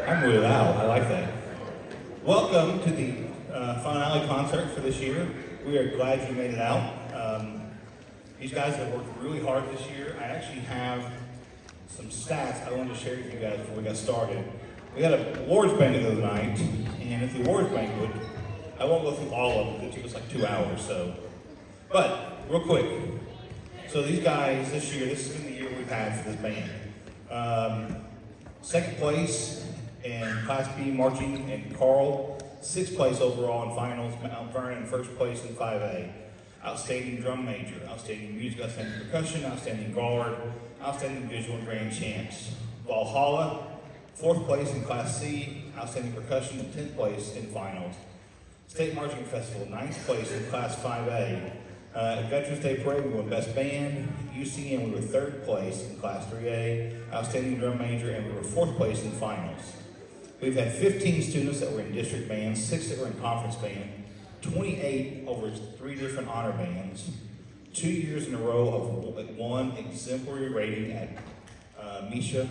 I'm really loud. I like that. Welcome to the finale concert for this year. We are glad you made it out. These guys have worked really hard this year. I actually have some stats I wanted to share with you guys before we got started. We had an awards banquet the other night, and at the awards banquet, I won't go through all of them because it took us like 2 hours. But real quick. So these guys this year, this has been the year we've had for this band. Second place in Class B marching and Carl. 6th place overall in finals. Mount Vernon first place in 5A. Outstanding drum major, outstanding music, outstanding percussion, outstanding guard, outstanding visual and grand champs. Valhalla, 4th place in Class C, outstanding percussion, and 10th place in finals. State Marching Festival, 9th place in Class 5A. Veterans Day Parade, we won Best Band. UCN, we were 3rd place in Class 3A, outstanding drum major, and we were 4th place in finals. We've had 15 students that were in district bands, 6 that were in conference band, 28 over 3 different honor bands, 2 years in a row of 1 exemplary rating at Misha,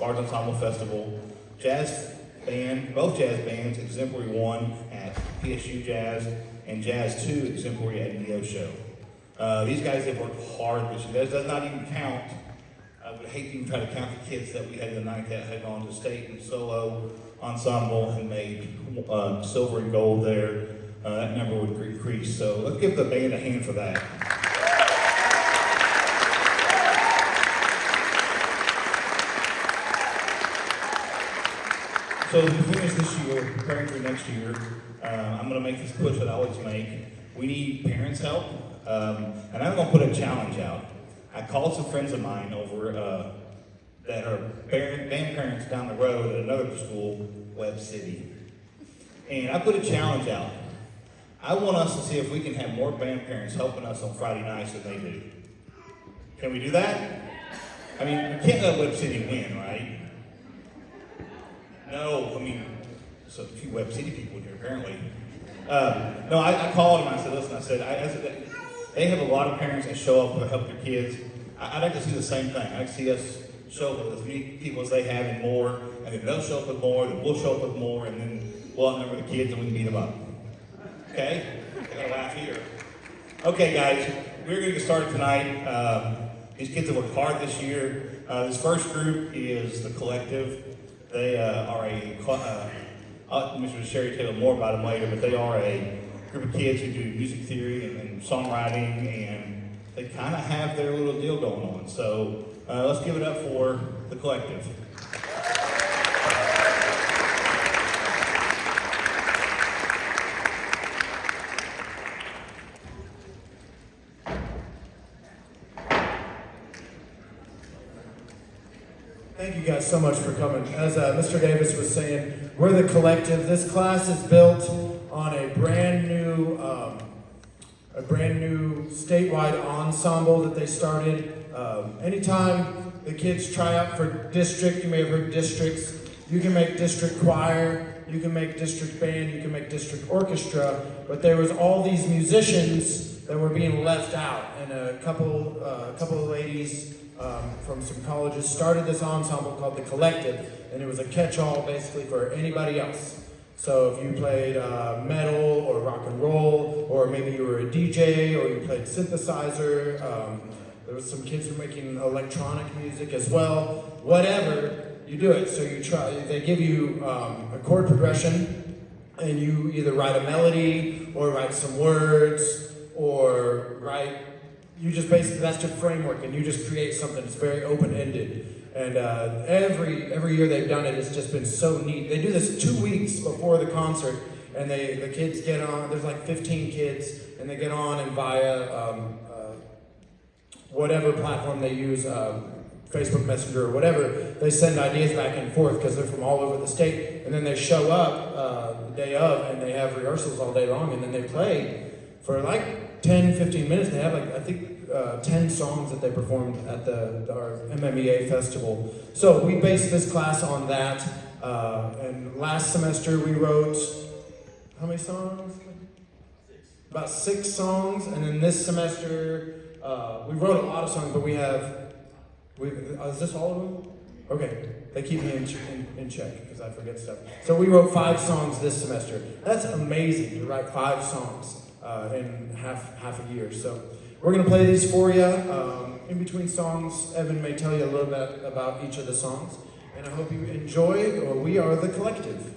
Bards Ensemble Festival. Jazz band, both jazz bands, exemplary 1 at PSU Jazz, and Jazz 2 exemplary at Neo Show. These guys have worked hard this year. That does not even count. I would hate to even try to count the kids that we had tonight that had gone to state and solo ensemble and made silver and gold there. That number would increase. So let's give the band a hand for that. So as we finish this year, preparing for next year, I'm going to make this push that I always make. We need parents' help, and I'm going to put a challenge out. I called some friends of mine over that are band parents down the road at another school, Webb City. And I put a challenge out. I want us to see if we can have more band parents helping us on Friday nights than they do. Can we do that? I mean, we can't let Webb City win, right? No, I mean, so a few Webb City people here apparently. No, I called them and I said, listen, they have a lot of parents that show up to help their kids. I'd like to see the same thing. I'd like to see us show up with as many people as they have and more, and then they'll show up with more, then we'll show up with more, and then we'll outnumber the kids and we can beat them up. Okay? I gotta laugh here. Okay, guys, we're gonna get started tonight. These kids have worked hard this year. This first group is the Collective. They are Mr. Sherry tell more about them later, but they are a group of kids who do music theory and songwriting, and they kind of have their little deal going on. So let's give it up for the Collective. Thank you guys so much for coming. As Mr. Davis was saying, we're the Collective. This class is built on a brand new statewide ensemble that they started. Anytime the kids try out for district, you may have heard districts, you can make district choir, you can make district band, you can make district orchestra, but there was all these musicians that were being left out, and a couple of ladies from some colleges started this ensemble called the Collective, and it was a catch-all basically for anybody else. So if you played metal or rock and roll, or maybe you were a DJ, or you played synthesizer, there was some kids who were making electronic music as well. Whatever, you do it. So you try. They give you a chord progression, and you either write a melody, or write some words, or write. You just basically, that's your framework, and you just create something that's very open-ended. And every year they've done it, it's just been so neat. They do this 2 weeks before the concert, and the kids get on. There's like 15 kids, and they get on, and via whatever platform they use, Facebook Messenger or whatever, they send ideas back and forth because they're from all over the state. And then they show up the day of, and they have rehearsals all day long, and then they play for like 10, 15 minutes. They have like, I think, 10 songs that they performed at our MMEA festival. So we based this class on that. And last semester we wrote, how many songs? About 6 songs. And then this semester, we wrote a lot of songs, but is this all of them? Okay, they keep me in check because I forget stuff. So we wrote 5 songs this semester. That's amazing to write 5 songs in half a year. So we're gonna play these for you. In between songs, Evan may tell you a little bit about each of the songs. And I hope you enjoy, or We Are the Collective.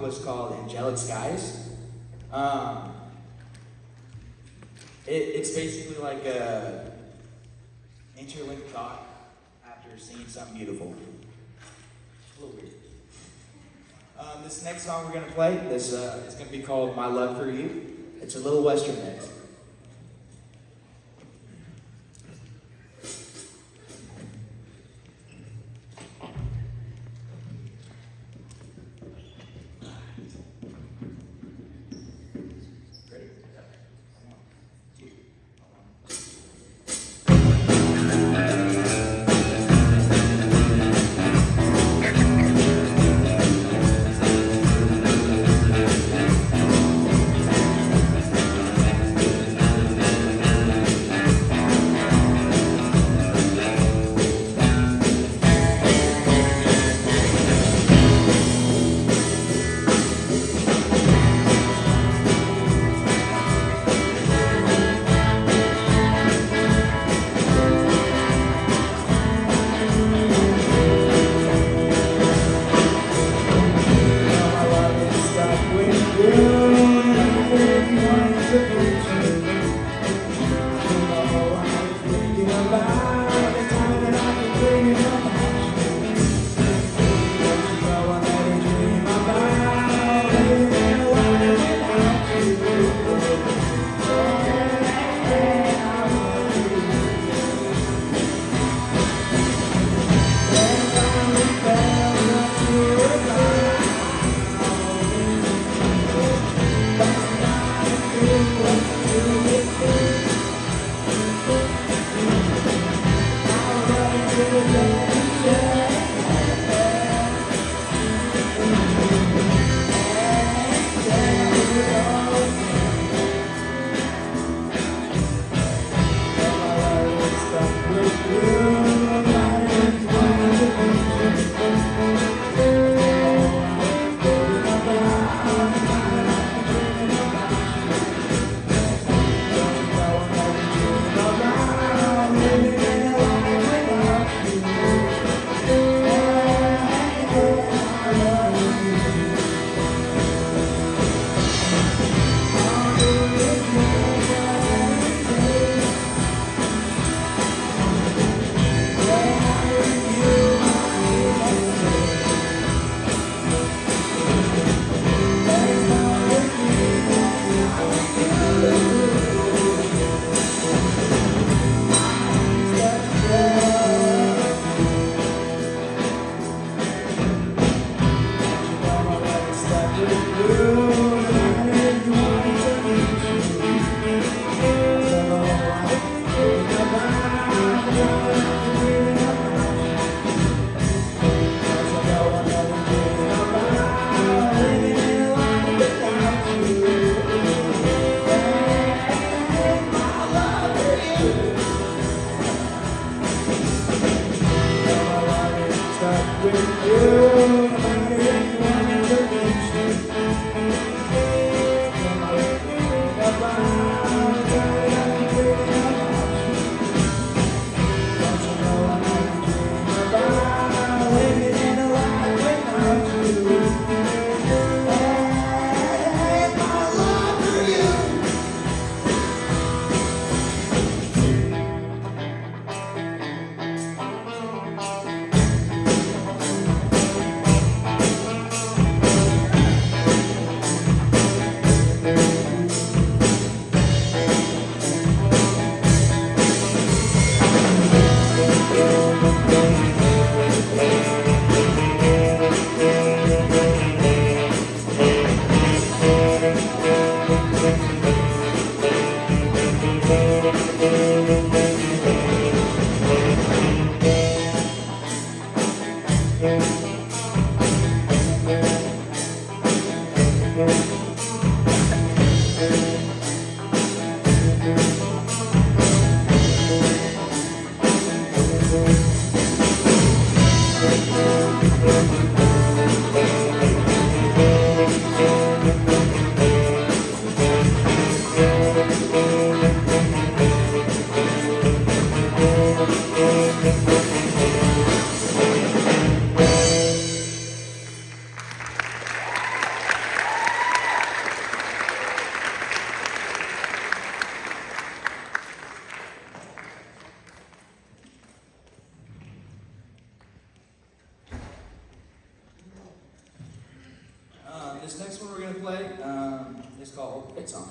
Was called Angelic Skies. It's basically like a interlinked thought after seeing something beautiful. A little weird. This next song we're gonna play, it's gonna be called My Love for You. It's a little Western mix. This next one we're gonna play is called Hit Song.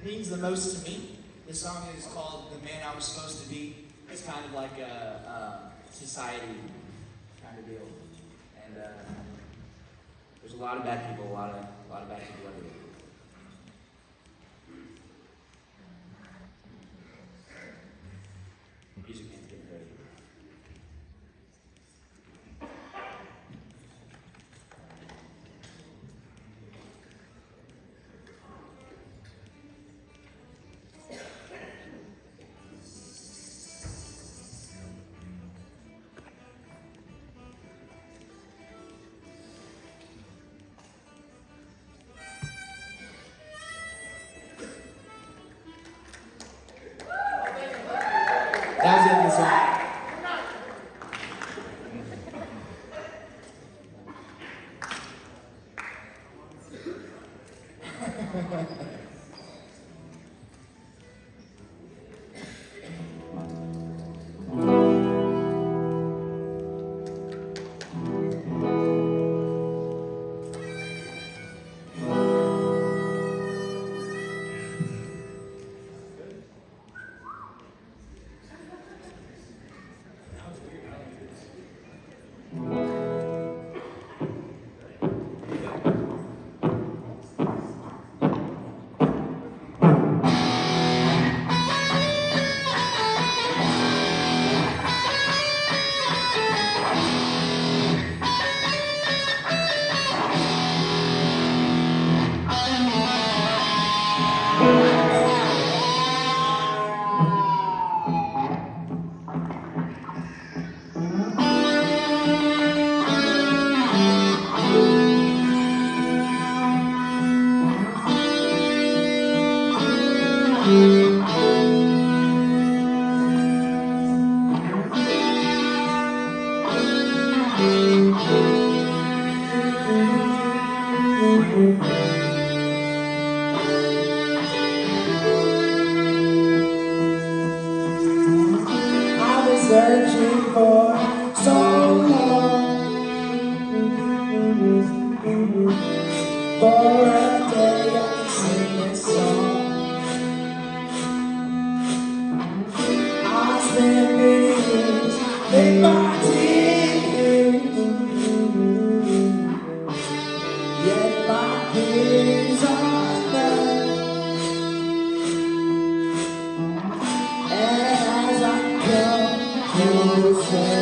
Means the most to me. This song is called "The Man I Was Supposed to Be." It's kind of like a society kind of deal, and there's a lot of bad people, a lot of bad people everywhere. Music man's getting ready. I've been searching for so long for a day I can sing this song. I spent many years in my tears, yet my tears are done. And as I come closer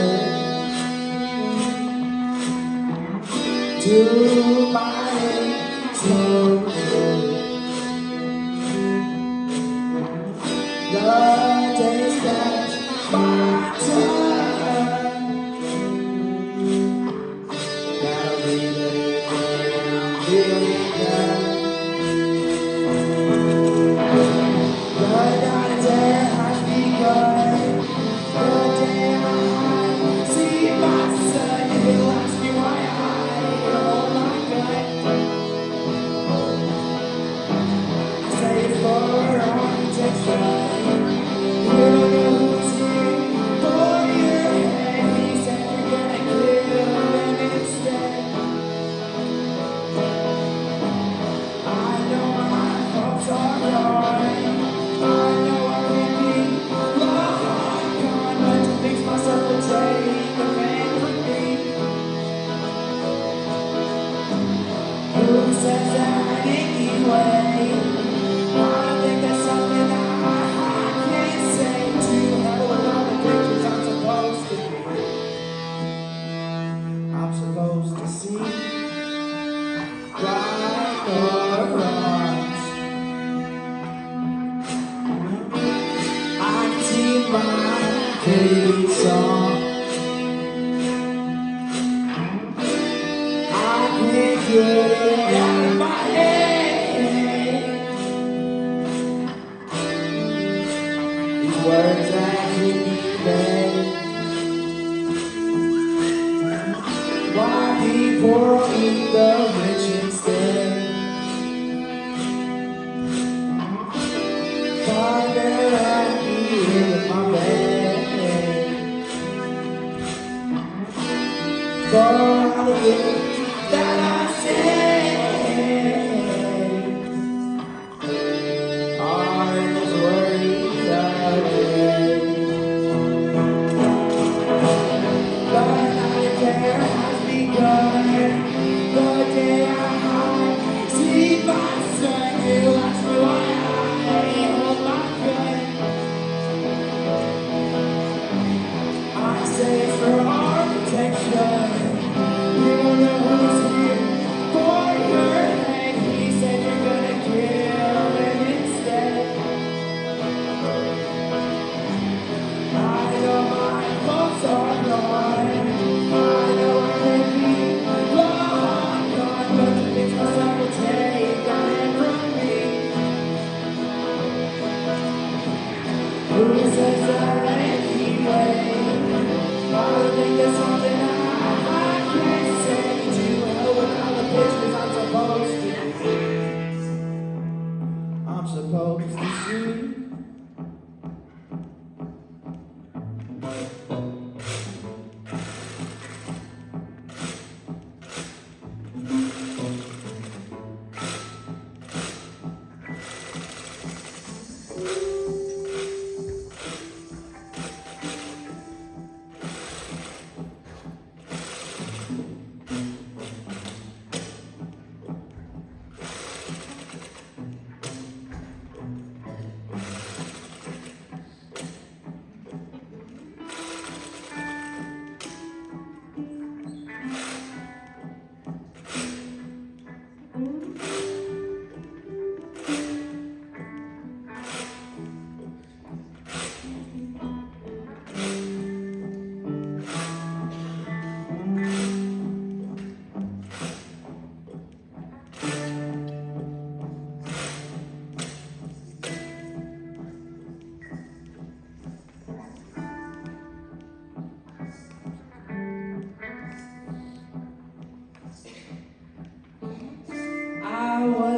to my closure, the days that my time gotta leave it down, feeling down. The day has begun. The day I see my son, he'll ask me why I hold my gun. I say it for our protection. You don't know who's here for your head. He said you're gonna kill him instead. I know my faults are wrong. I know I can be long gone, but to fix myself will take a man from me. Who says that anyway? I think that's something that I can't say. To hell with all the pictures I'm supposed to be. I'm supposed to see right or wrongs. I can see my favorite song. I can't get it out of my head. These words that hit me bad. Why people eat the rich instead? Father, let me in my bed. For all the things that I said, are those words again. The night there has begun. The day I see my son, he'll ask me why I hold my gun. I say it's for our protection. You don't know who's here for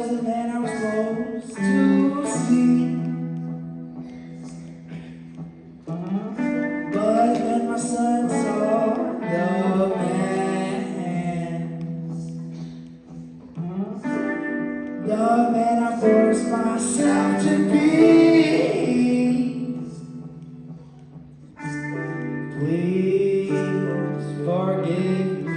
was the man I was supposed to see. But then my son saw the man I forced myself to be. Please forgive me.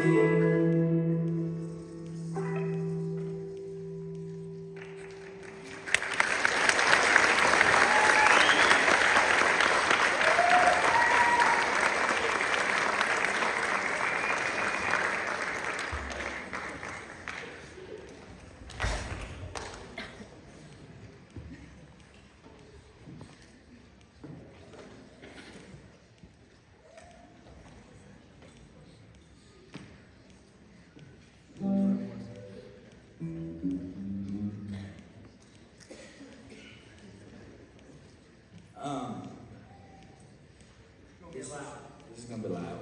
This is gonna be loud.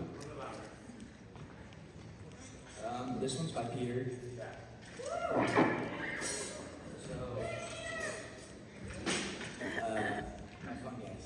This one's by Peter. So, have fun, guys.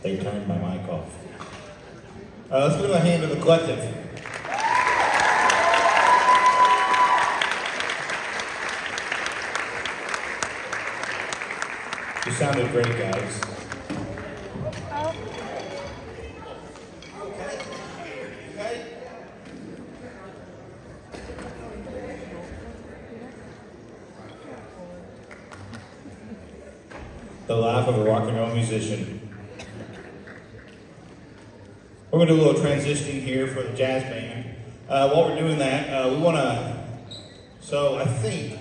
They turned my mic off. Let's give a hand to the collective. You sounded great, guys. Okay. The life of a rock and roll musician. We're going to do a little transitioning here for the jazz band. While we're doing that, we want to, so I think,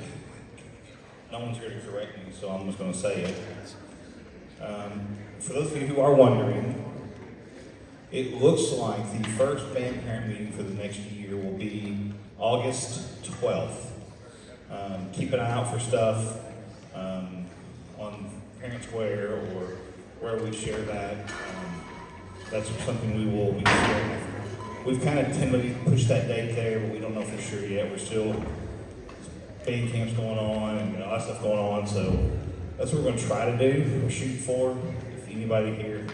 no one's here to correct me, so I'm just going to say it. For those of you who are wondering, it looks like the first band parent meeting for the next year will be August 12th. Keep an eye out for stuff on Parent Square or where we share that. That's something we will be sharing. We've kind of tentatively pushed that date there, but we don't know for sure yet. We're still, band camps going on and all that stuff going on, so that's what we're going to try to do. We're shooting for. If anybody here,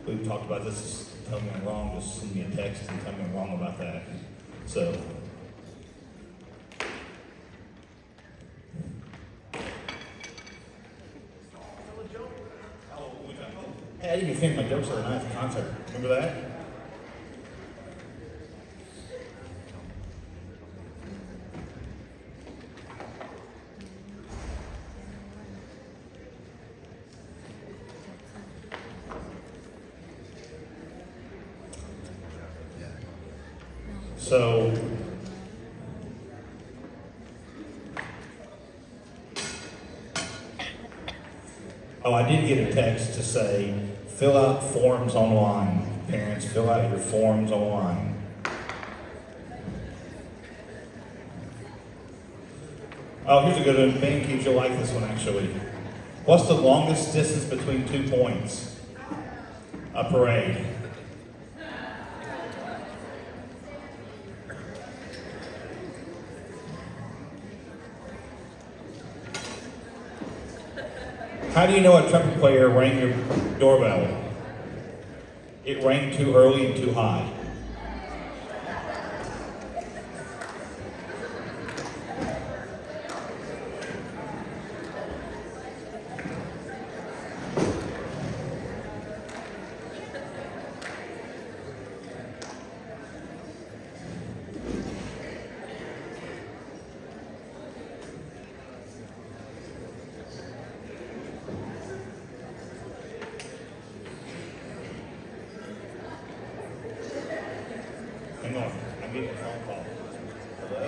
we've talked about this, tell me I'm wrong, just send me a text and tell me I'm wrong about that. So. Hey, I didn't even finish my jokes the other night at the concert. Remember that? So, I did get a text to say, fill out forms online. Parents, fill out your forms online. Oh, here's a good one. Band kids, you'll like this one actually. What's the longest distance between 2 points? A parade. How do you know a trumpet player rang your doorbell? It rang too early and too high. Hang on, I'm getting a phone call. Hello?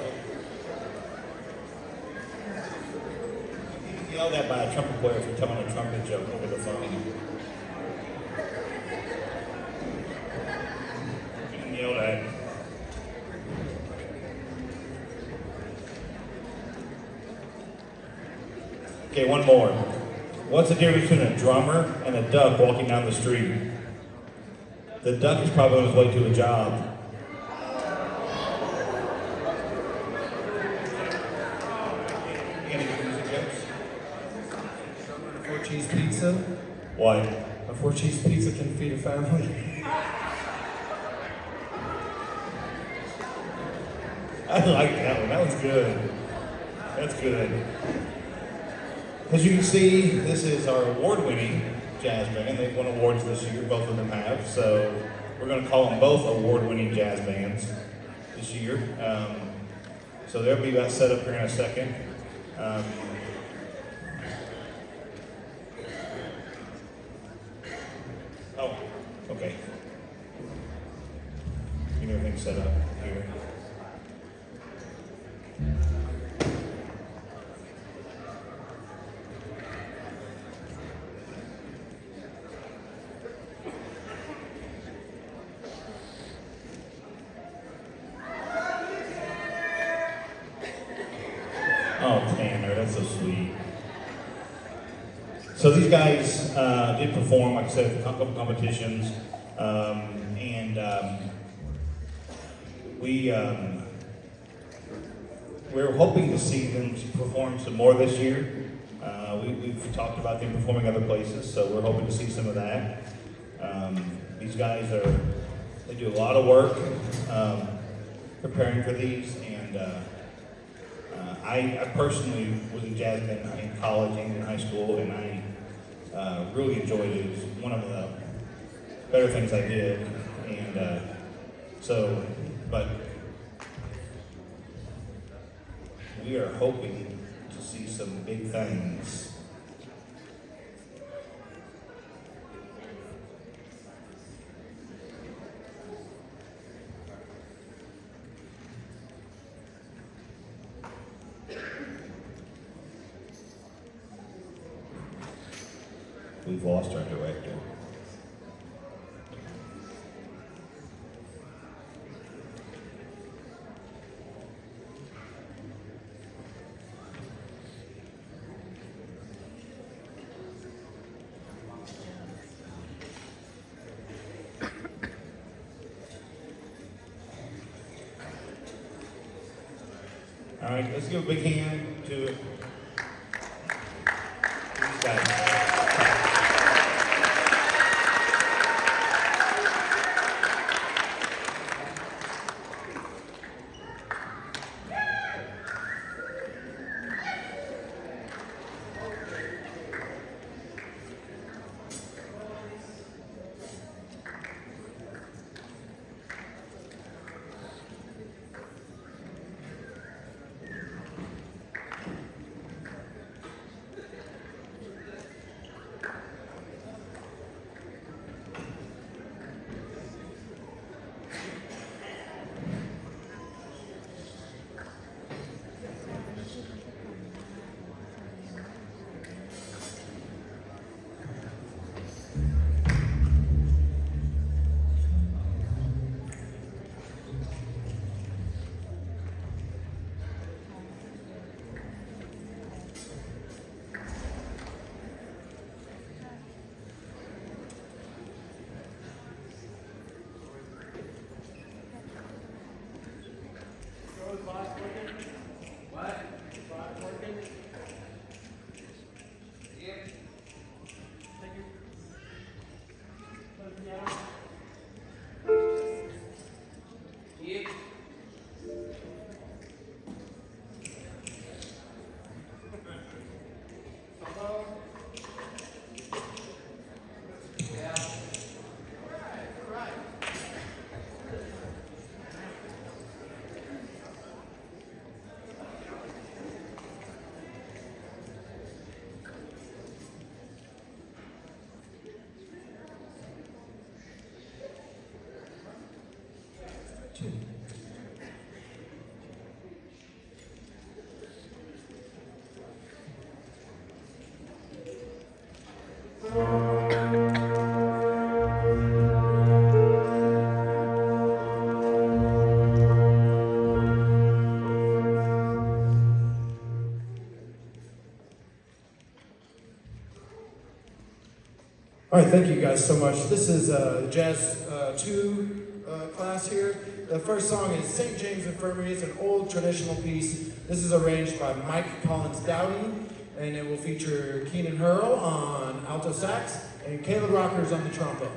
You get yelled at by a trumpet player for telling a trumpet joke over the phone. Getting yelled at. Okay, one more. What's the difference between a drummer and a duck walking down the street? The duck is probably on his way to a job. Cheese pizza. Why? A 4-cheese pizza can feed a family. I like that one. That was good. That's good. As you can see, this is our award-winning jazz band. They've won awards this year. Both of them have. So we're going to call them both award-winning jazz bands this year. So they'll be set up here in a second. Oh, okay. Get everything set up here. Oh, Tanner, that's so sweet. So these guys did perform, like I said, at a couple competitions, we're hoping to see them perform some more this year. We've talked about them performing other places, so we're hoping to see some of that. These guys they do a lot of work preparing for these, and I personally was in jazz band in college and in high school, and I really enjoyed it. It was one of the better things I did, and but we are hoping to see some big things. We've lost our director. All right, let's give a big hand to these guys. All right, thank you guys so much. This is Jazz 2 class here. The first song is St. James Infirmary. It's an old traditional piece. This is arranged by Mike Collins Dowdy, and it will feature Keenan Hurl on alto sax and Caleb Rockers on the trombone.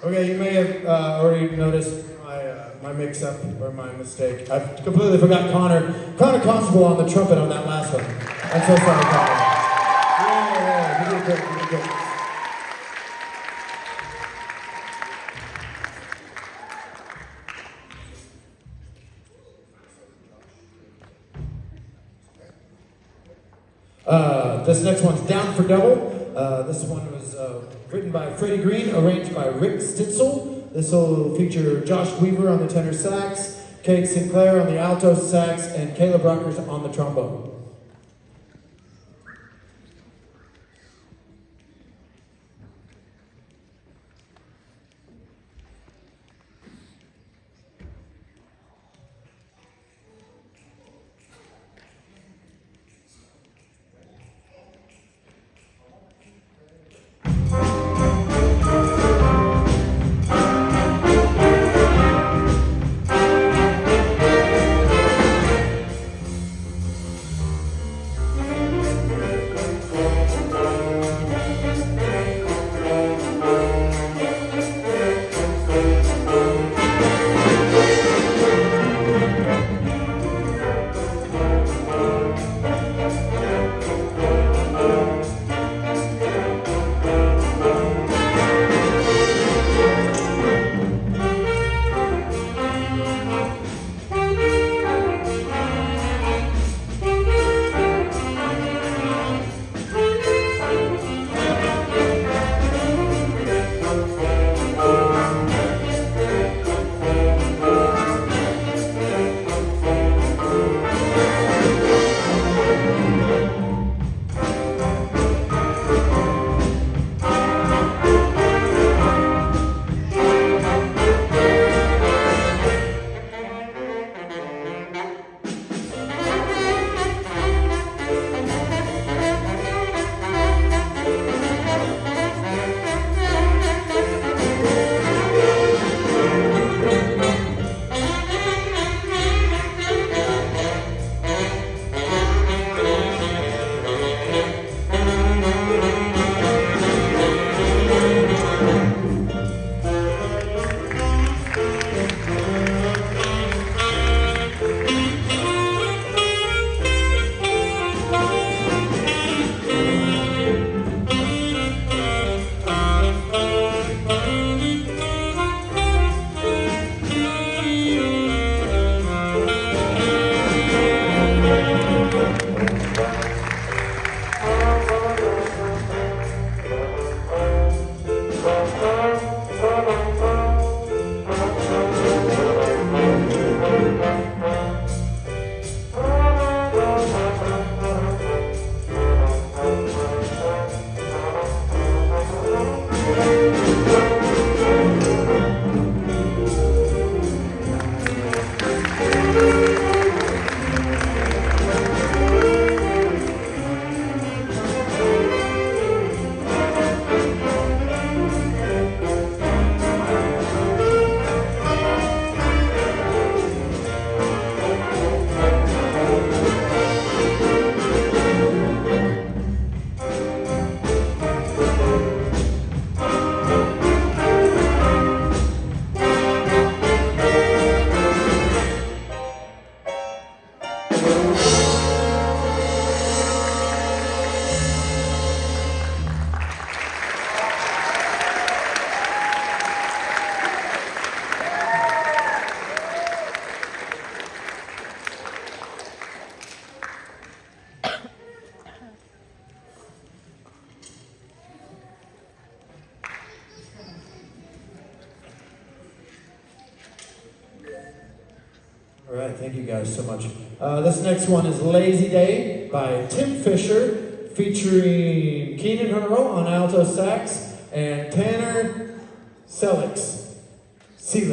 Okay, you may have already noticed my mix-up or my mistake. I completely forgot Connor Constable on the trumpet on that last one. I'm so sorry, Connor. Yeah, you did good, you did good. This next one's Down for Double. This one was written by Freddie Green, arranged by Rick Stitzel. This will feature Josh Weaver on the tenor sax, Kate Sinclair on the alto sax, and Caleb Rockers on the trombone. All right, thank you guys so much. This next one is Lazy Day by Tim Fisher, featuring Keenan Hurrell on alto sax and Tanner Selix. If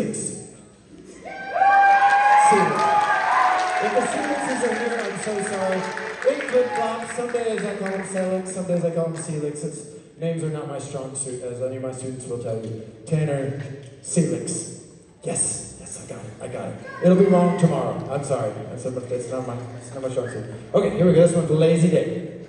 the Felixes are here, I'm so sorry. Big flip-flops. Some days I call him Selix, some days I call him Celix. Names are not my strong suit, as any of my students will tell you. Tanner Celix. Yes, I got it. It'll be wrong tomorrow. I'm sorry. It's not my strong suit. Okay, here we go. This one's Lazy Day.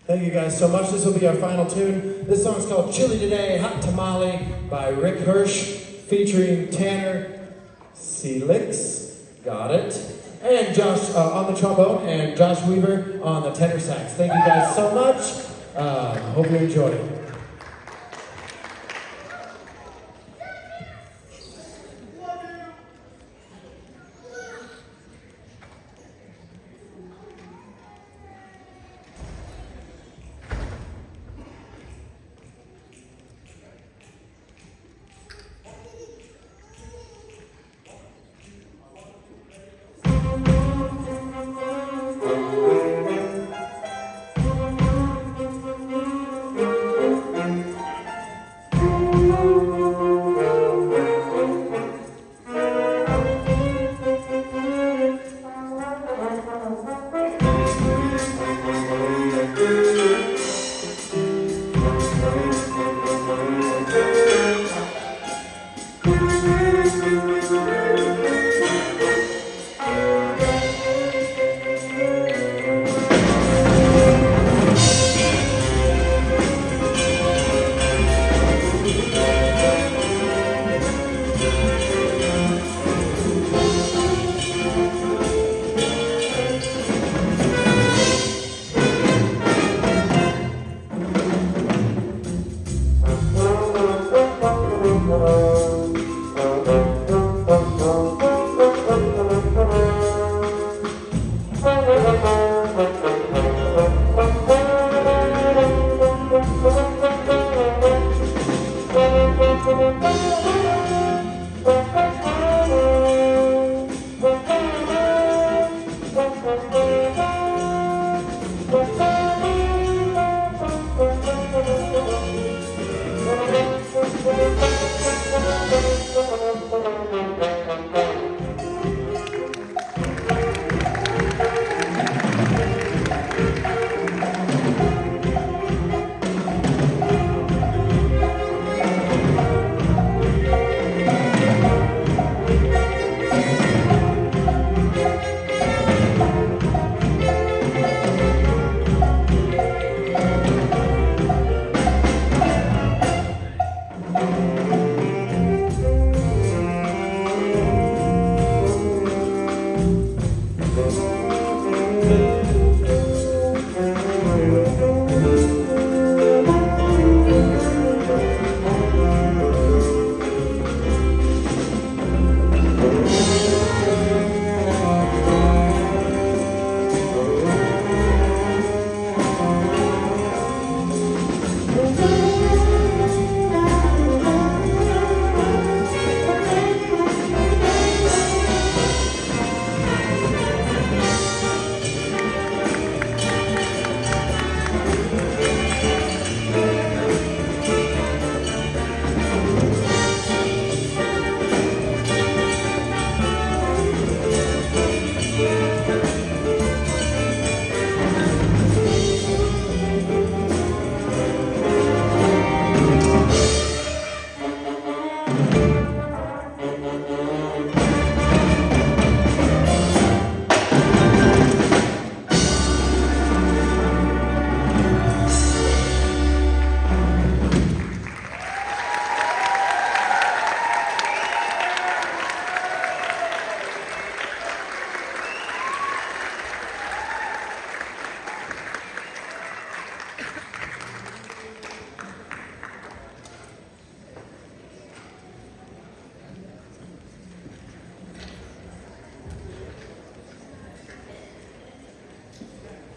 Thank you guys so much. This will be our final tune. This song is called Chili Today, Hot Tamale by Rick Hirsch, featuring Tanner Celix, got it, and Josh on the trombone, and Josh Weaver on the tenor sax. Thank you guys so much. Hope you enjoy it.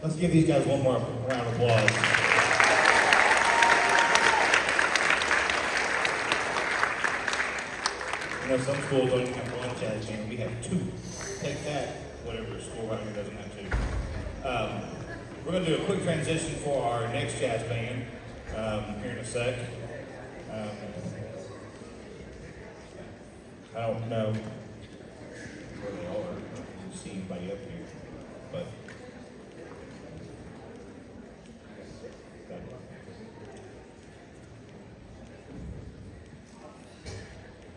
Let's give these guys one more round of applause. You know, some schools don't even have one jazz band. We have two. Take that, whatever school out here doesn't have two. We're going to do a quick transition for our next jazz band here in a sec. I don't know where they are. I don't see anybody up here, but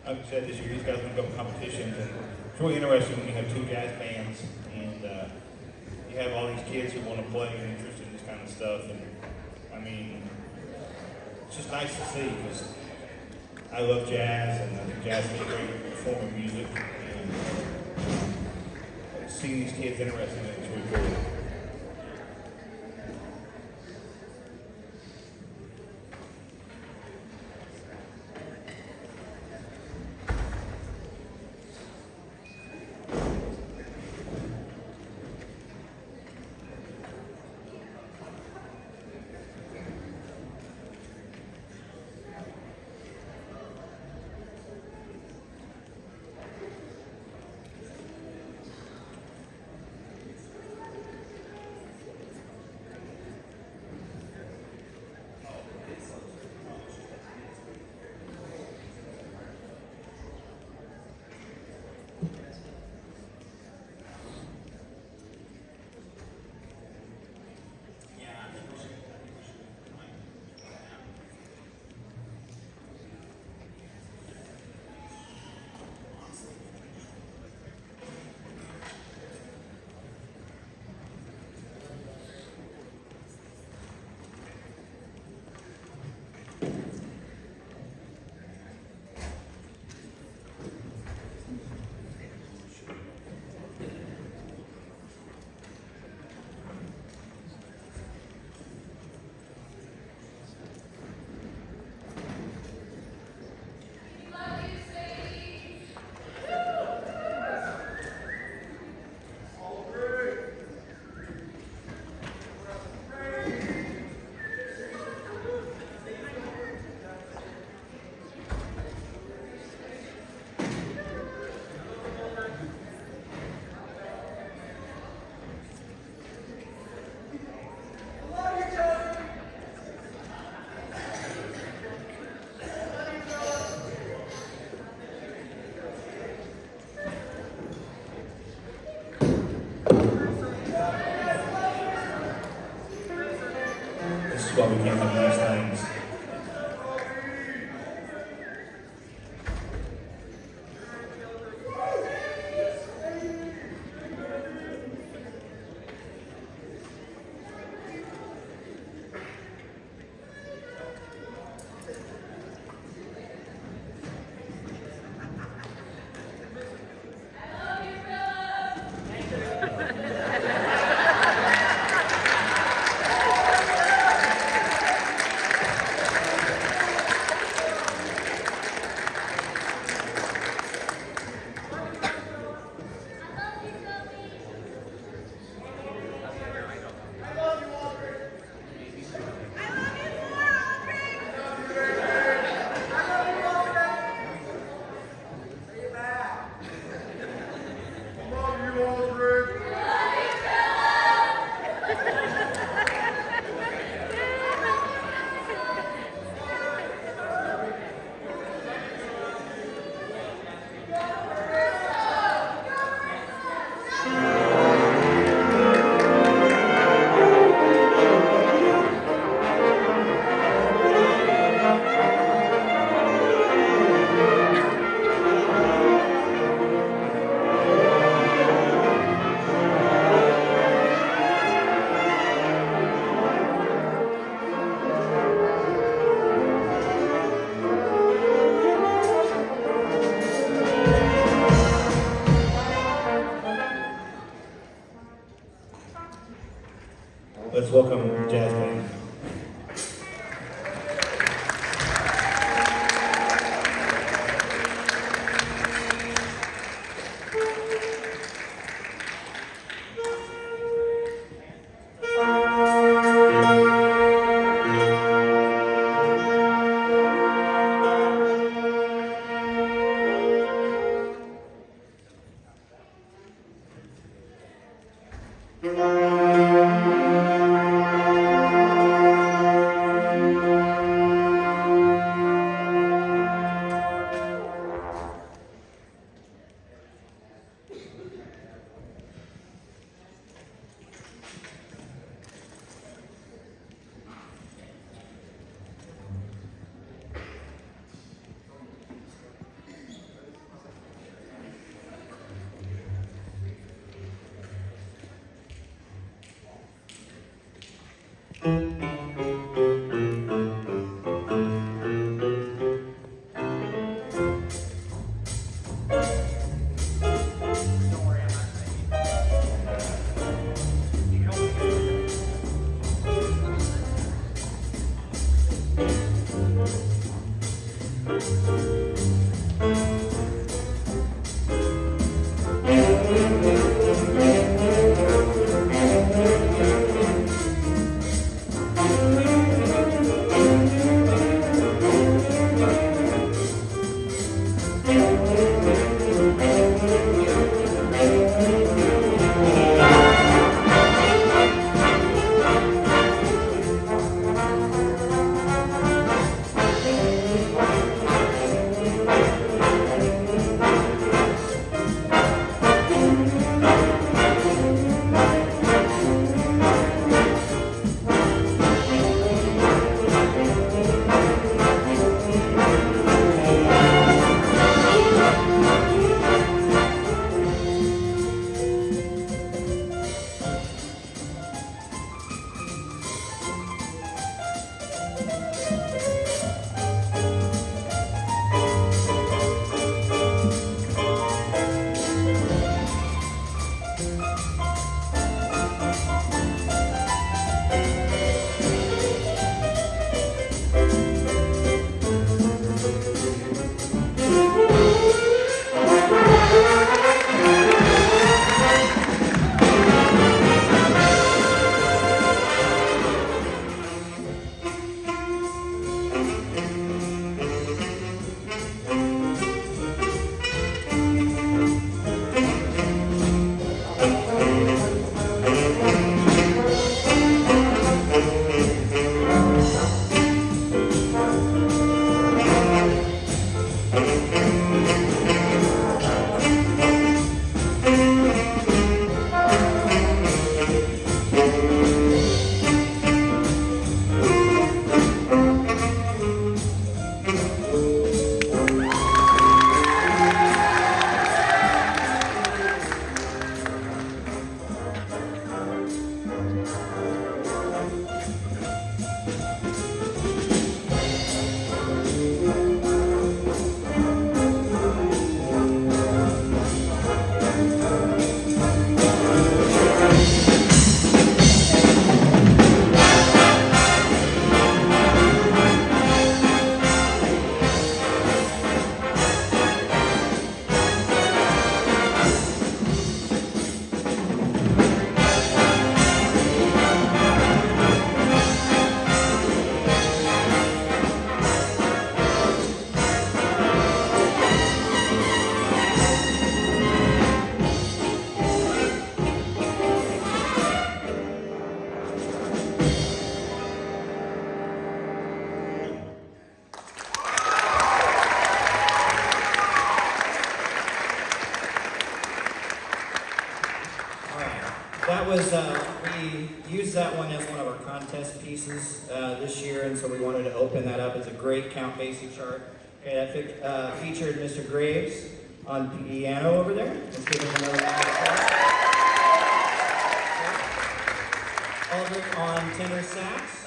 like I said, this year these guys are going to go competitions, and it's really interesting when you have two jazz bands and you have all these kids who want to play and are interested in this kind of stuff. And I mean, it's just nice to see because I love jazz, and I think jazz is a great form of music. And seeing these kids interested in it is really cool. This is why we can't have nice things. Let's welcome Jazz Band. That was, we used that one as one of our contest pieces this year, and so we wanted to open that up. It's a great Count Basie chart. Okay, that featured Mr. Graves on piano over there. Let's give him another round of applause. Aldrich on tenor sax.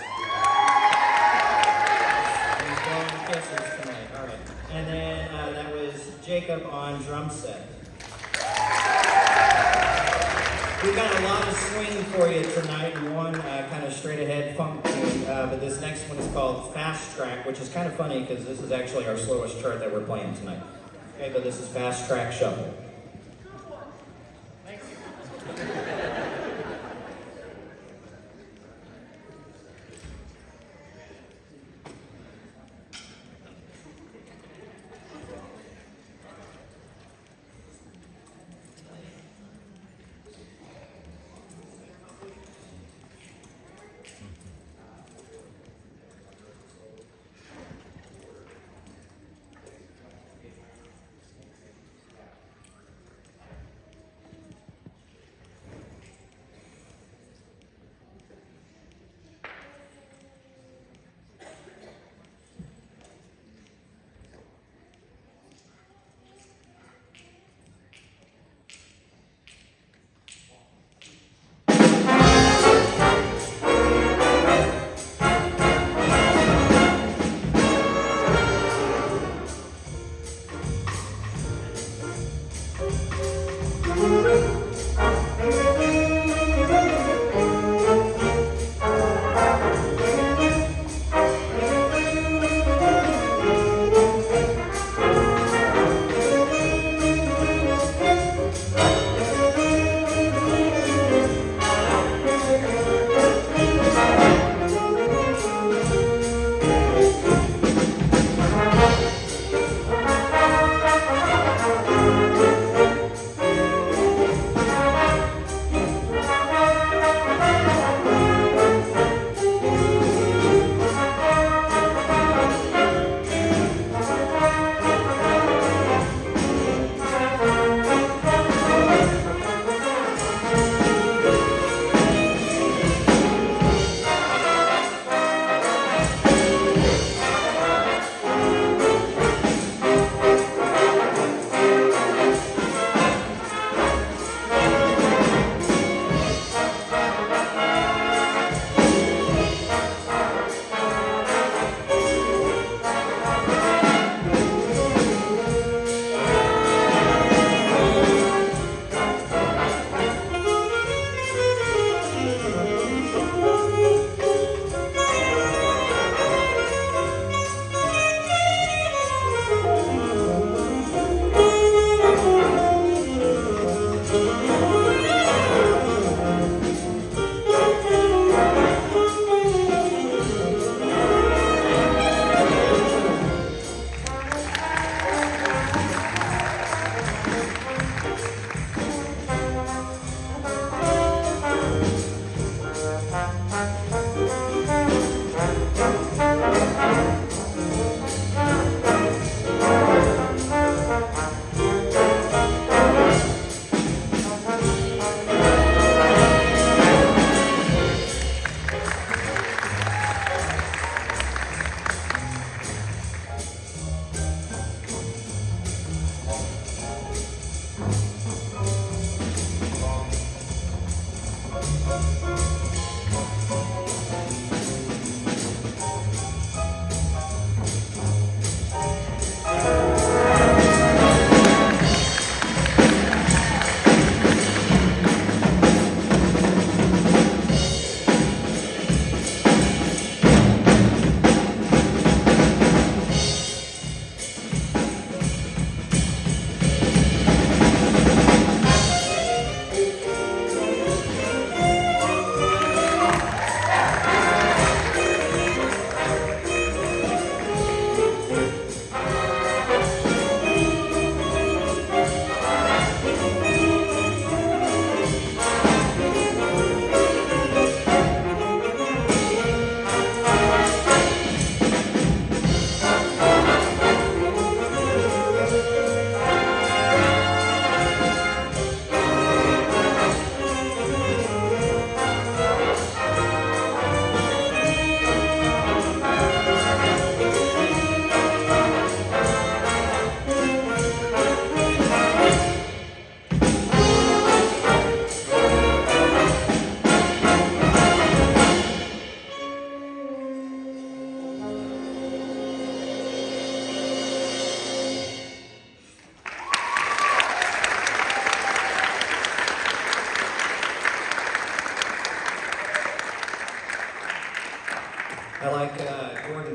He's blowing kisses tonight. All right. And then that was Jacob on drum set. We've got a lot of swing for you tonight, and one kind of straight ahead funk tune, but this next one is called Fast Track, which is kind of funny because this is actually our slowest chart that we're playing tonight. Okay, but this is Fast Track Shuffle.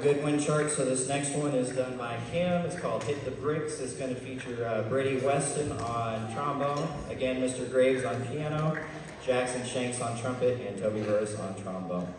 Goodwin chart. So this next one is done by Kim. It's called Hit the Bricks. It's going to feature Brady Weston on trombone. Again, Mr. Graves on piano, Jackson Shanks on trumpet, and Toby Burris on trombone.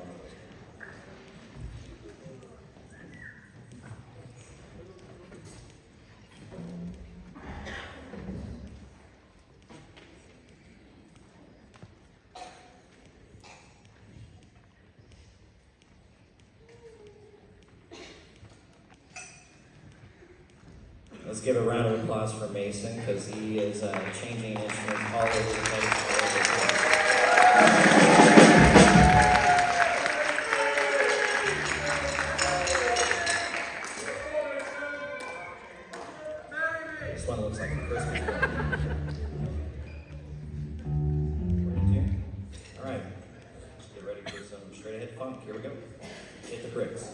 Let's give a round of applause for Mason because he is changing instruments all over the place. This one looks like a Christmas tree. All right, let's get ready for some straight ahead funk. Here we go. Hit the bricks.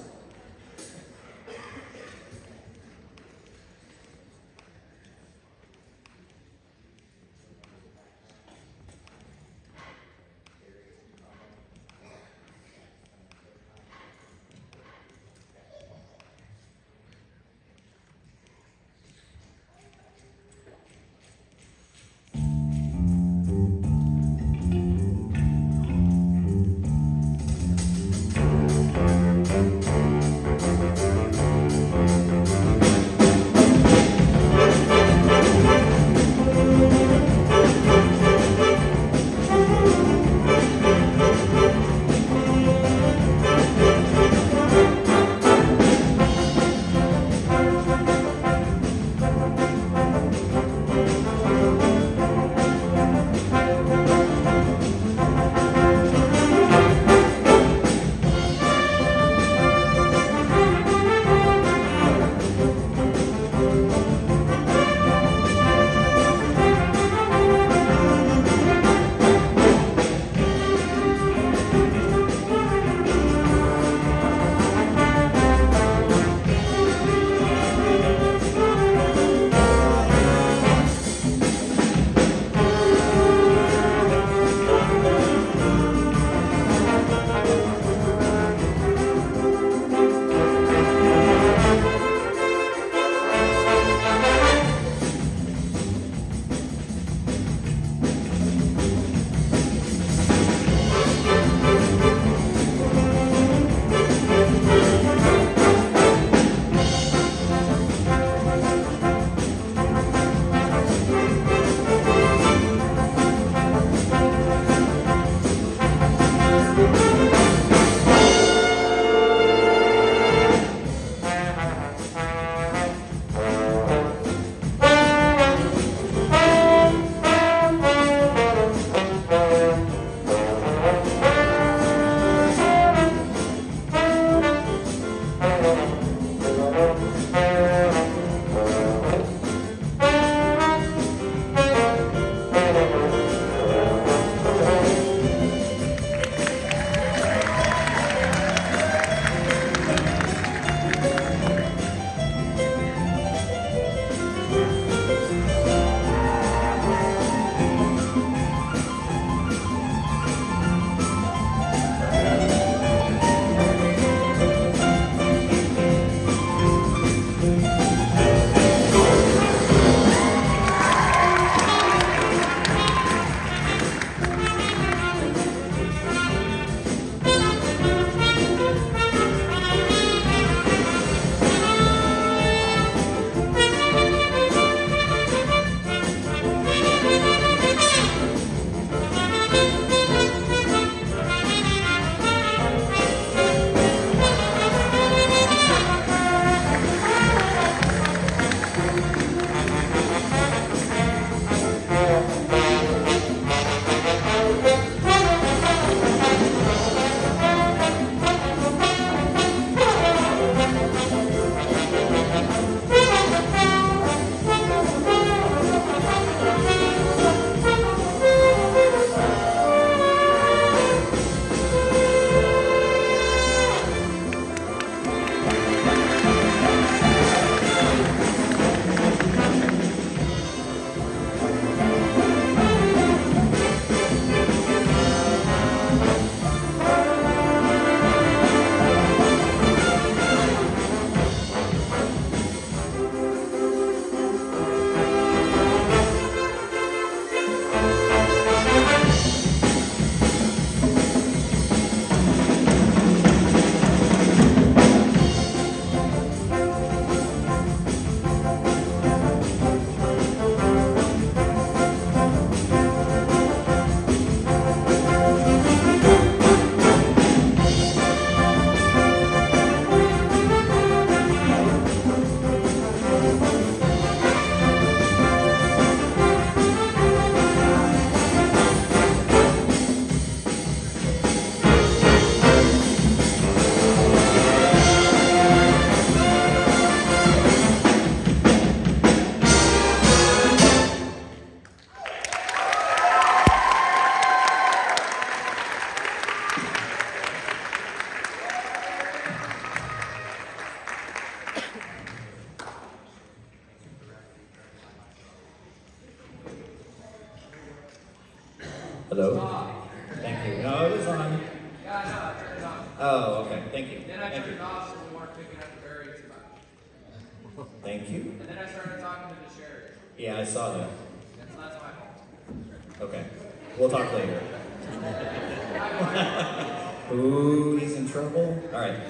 Hello? Thank you. No, it was on. Yeah, I know, I turned it on. Oh, okay. Thank you. Then I Thank turned it you. off so we weren't picking up the very too much. Thank you. And then I started talking to the sheriff. Yeah, I saw that. And so that's my fault. Okay. We'll talk later. Ooh, he's in trouble. All right.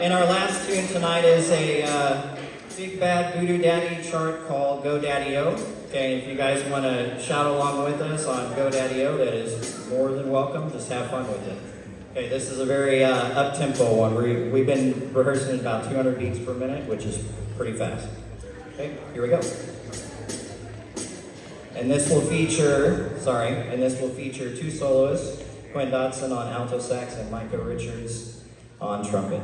And our last tune tonight is a big bad voodoo daddy chart called Go Daddy-O. Okay, if you guys want to shout along with us on Go Daddy-O, that is more than welcome. Just have fun with it. Okay, this is a very up-tempo one. We've been rehearsing about 200 beats per minute, which is pretty fast. Okay, here we go. And this will feature two soloists, Quinn Dodson on alto sax and Micah Richards on trumpet.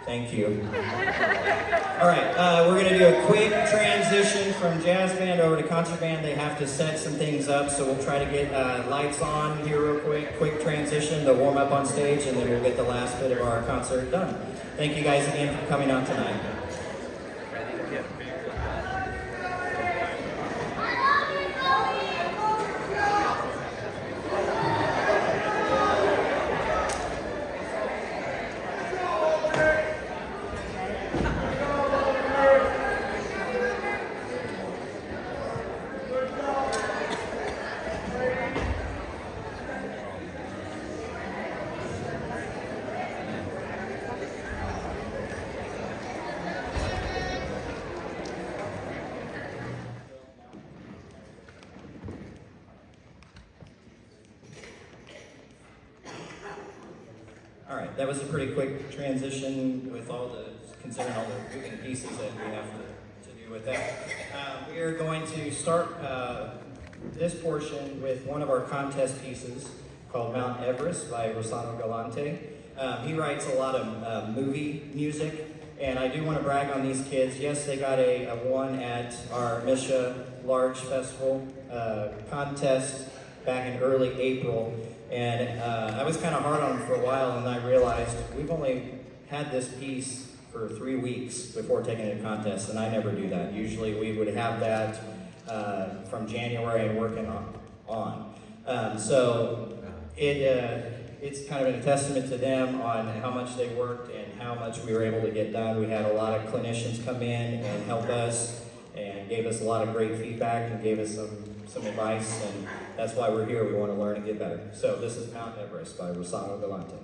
Thank you. All right, we're going to do a quick transition from jazz band over to concert band. They have to set some things up, so we'll try to get lights on here real quick. Quick transition to warm up on stage, and then we'll get the last bit of our concert done. Thank you guys again for coming out tonight. that was a pretty quick transition with considering all the moving pieces that we have to do with that. We are going to start this portion with one of our contest pieces called Mount Everest by Rossano Galante. He writes a lot of movie music, and I do want to brag on these kids. Yes, they got a 1 at our Misha Large Festival contest back in early April, and I was kind of hard on them for a while, and I realized we've only had this piece for 3 weeks before taking it to contest, and I never do that. Usually we would have that from January and working on. So it's kind of a testament to them on how much they worked and how much we were able to get done. We had a lot of clinicians come in and help us and gave us a lot of great feedback and gave us some advice, and that's why we're here. We want to learn and get better. So this is Mount Everest by Rossano Galante.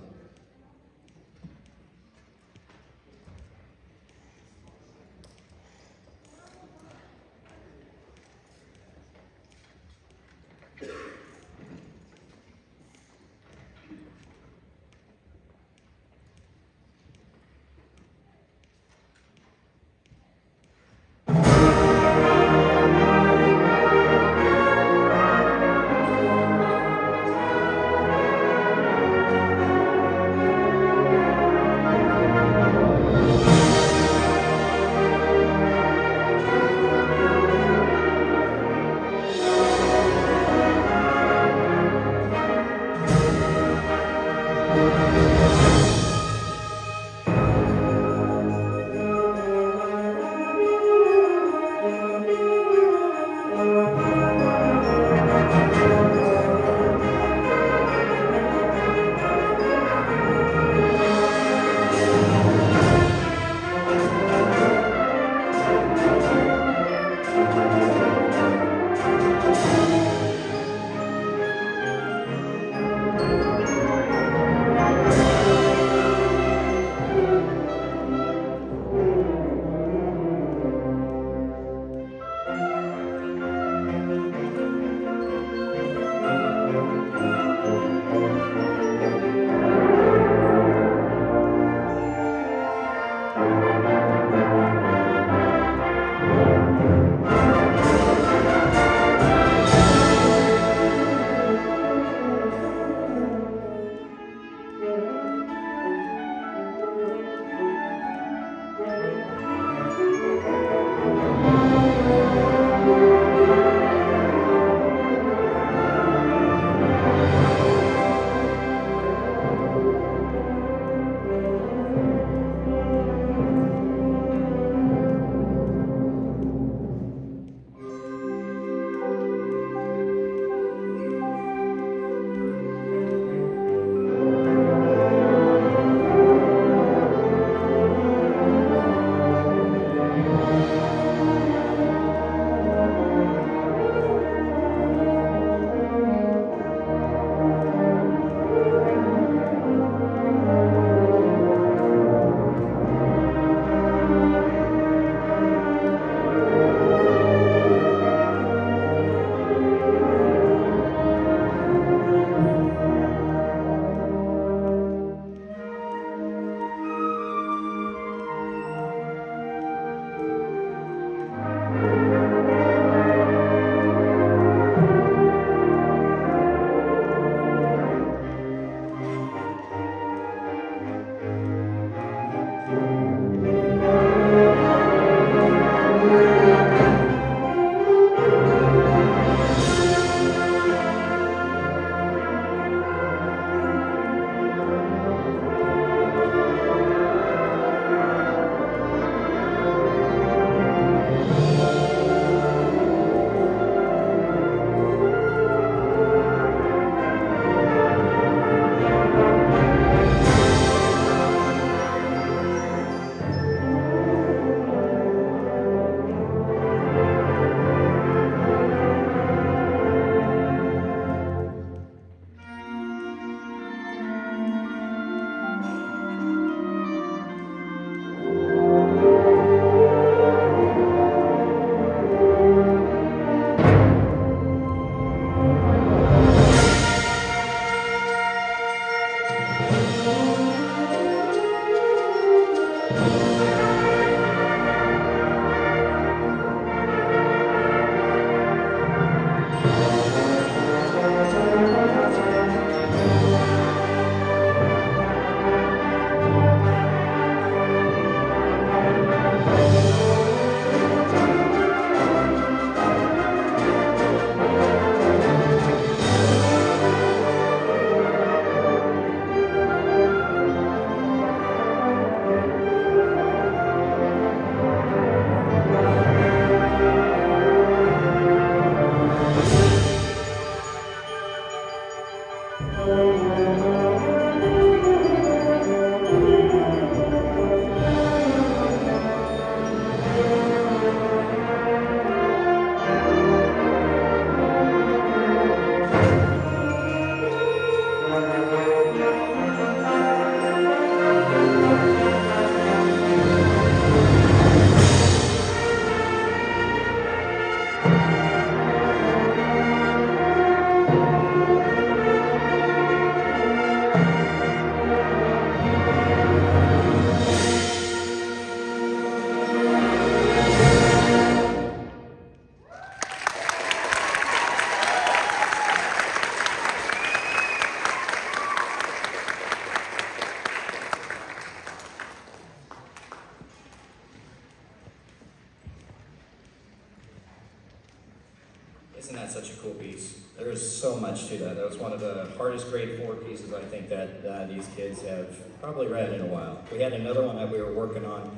Isn't that such a cool piece? There is so much to that. That was one of the hardest grade 4 pieces I think that these kids have probably read in a while. We had another one that we were working on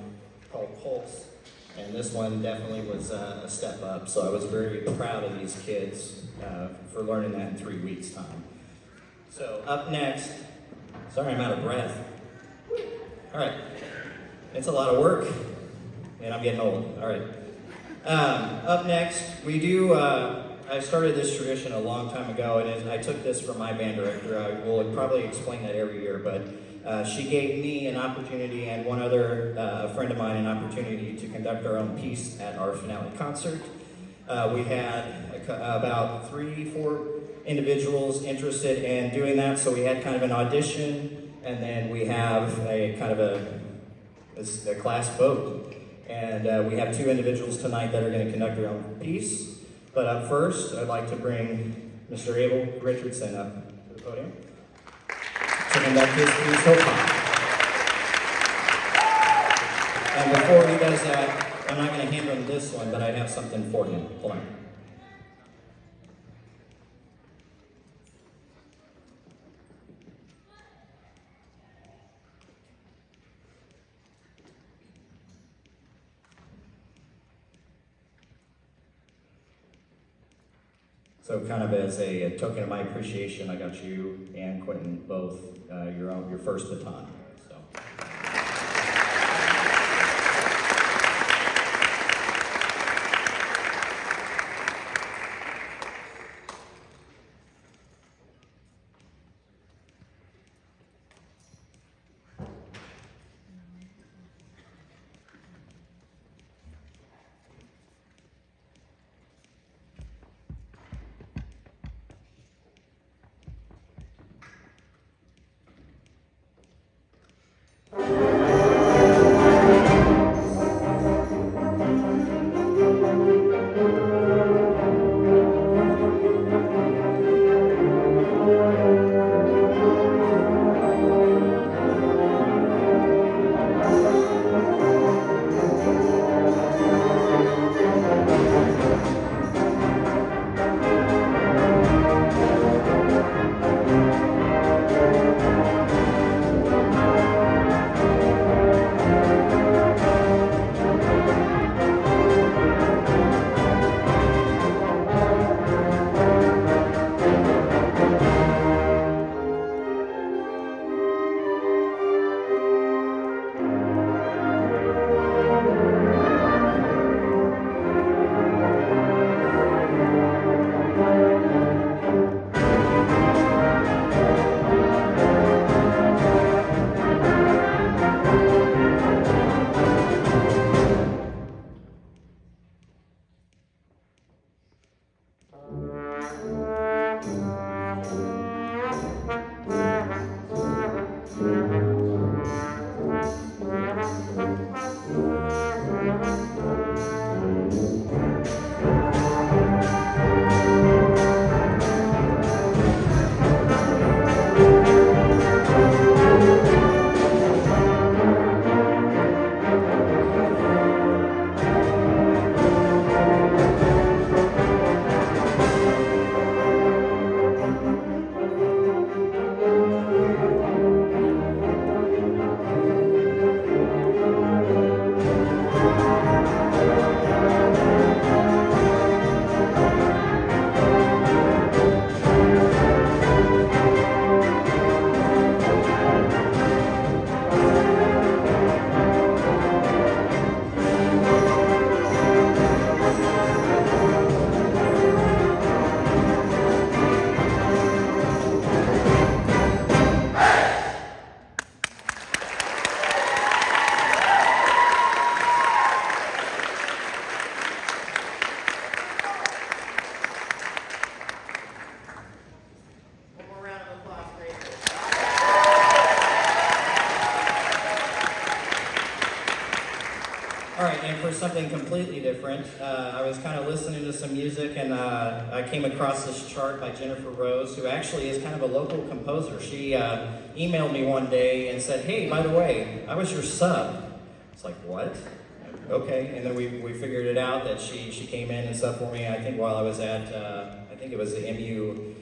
called Pulse, and this one definitely was a step up. So I was very proud of these kids for learning that in 3 weeks' time. So up next, sorry I'm out of breath. All right, it's a lot of work, and I'm getting old. All right. Up next, we do, I started this tradition a long time ago, and I took this from my band director. I will probably explain that every year, but she gave me an opportunity and one other friend of mine an opportunity to conduct our own piece at our finale concert. We had about 3-4 individuals interested in doing that, so we had kind of an audition, and then we have a kind of a class vote. And we have 2 individuals tonight that are going to conduct their own piece. But up first, I'd like to bring Mr. Abel Richardson up to the podium to conduct his piece, Hope Hop. And before he does that, I'm not going to hand him this one, but I have something for him. Hold on. So kind of as a token of my appreciation, I got you and Quentin both your first baton. So. All right, and for something completely different, I was kind of listening to some music, and I came across this chart by Jennifer Rose, who actually is kind of a local composer. She emailed me one day and said, "Hey, by the way, I was your sub." It's like, what? Okay, and then we figured it out that she came in and stuff for me, I think while I was at, I think it was the MU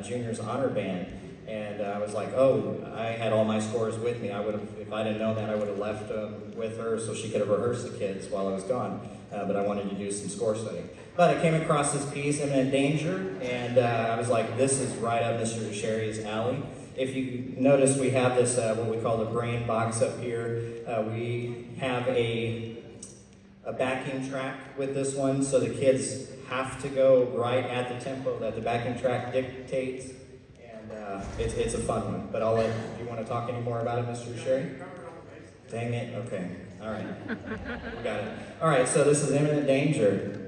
Juniors Honor Band. And I was like, oh, I had all my scores with me. I would have, if I didn't know that, I would have left with her so she could have rehearsed the kids while I was gone. But I wanted to do some score study. But I came across this piece, Imminent Danger, and I was like, this is right up Mr. Sherry's alley. If you notice, we have this, what we call the brain box up here. We have a backing track with this one, so the kids have to go right at the tempo that the backing track dictates. It's a fun one, but I'll let, if you want to talk any more about it, Mr. Sherry? Dang it, okay, all right, we got it. All right, so this is Imminent Danger.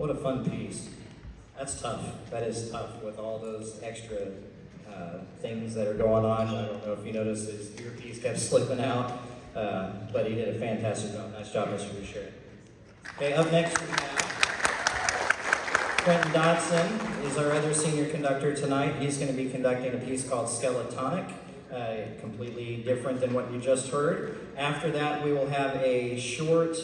What a fun piece. That's tough. That is tough with all those extra things that are going on. I don't know if you noticed his earpiece kept slipping out, but he did a fantastic job. Nice job, Mr. Boucher. Okay, up next we have Quentin Dodson is our other senior conductor tonight. He's going to be conducting a piece called Skeletonic, completely different than what you just heard. After that, we will have a short